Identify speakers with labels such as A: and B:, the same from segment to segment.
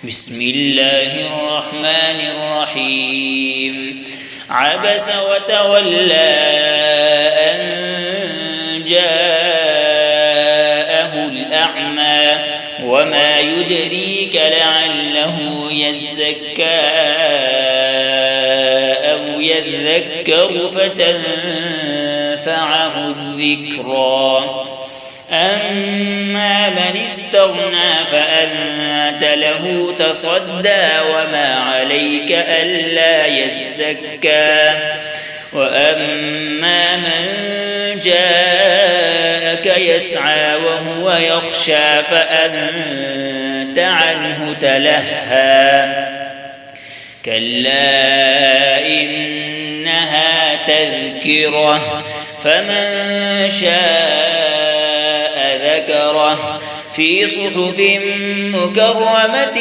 A: بسم الله الرحمن الرحيم عبس وتولى أن جاءه الأعمى وما يدريك لعله يزكى أو يذكر فتنفعه الذكرى أما من استغنى فأنت له تصدى وما عليك ألا يزكى وأما من جاءك يسعى وهو يخشى فأنت عنه تلهى كلا إنها تذكرة فمن شاء ذكره في صحف مكرمة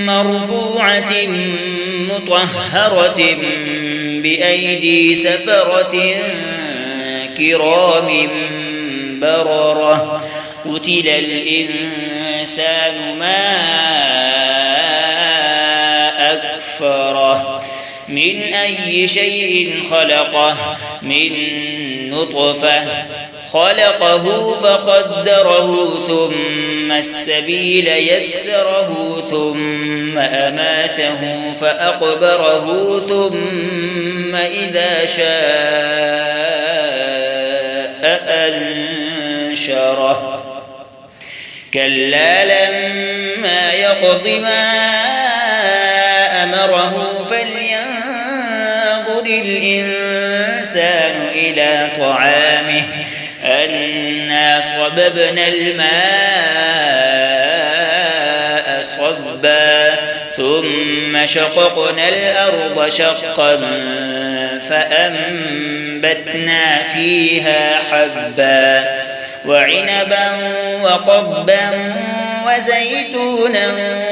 A: مرفوعة مطهرة بأيدي سفرة كرام بررة قتل الإنسان ما أكفره من أي شيء خلقه من نطفة خلقه فقدره ثم السبيل يسره ثم أماته فأقبره ثم إذا شاء أنشره كلا لما يقض ما أمره فلينظر الإنسان إلى طعامه أنا صببنا الماء صبا ثم شققنا الأرض شقا فأنبتنا فيها حبا وعنبا وقضبا وزيتونا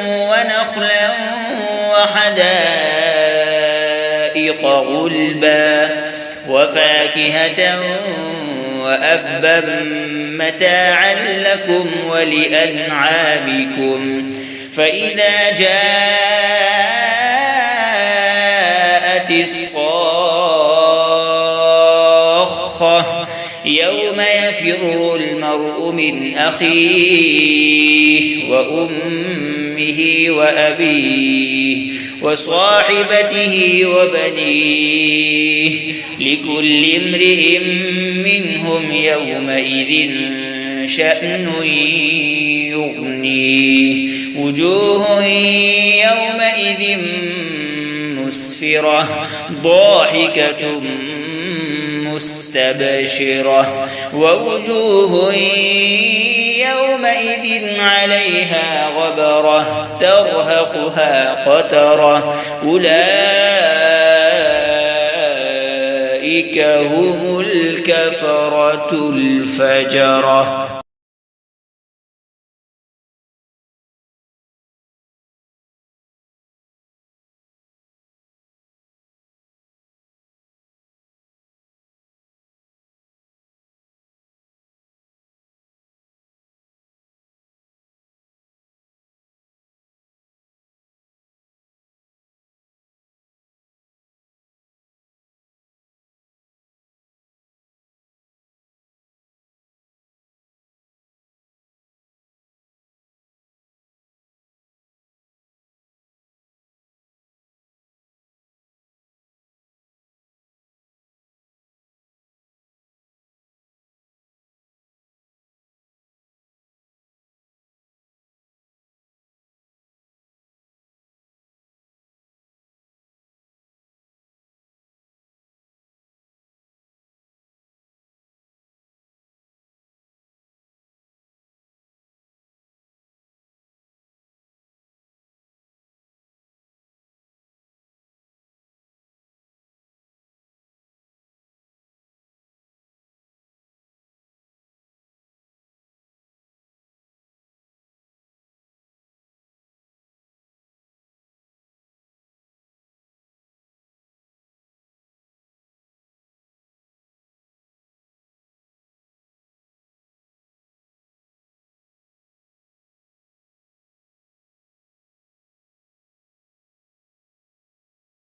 A: ونخلا وحدائق غلبا وفاكهة وأبا متاعا لكم ولأنعامكم فإذا جاءت الصاخة يوم يفر المرء من أخيه وأمه وأبيه وصاحبته وبنيه لكل امرئ منهم يومئذ شأن يغنيه وجوه يومئذ مسفرة ضاحكة مستبشرة ووجوه يومئذ عليها غبرة ترهقها قترة أولئك هم الكفرة الفجرة.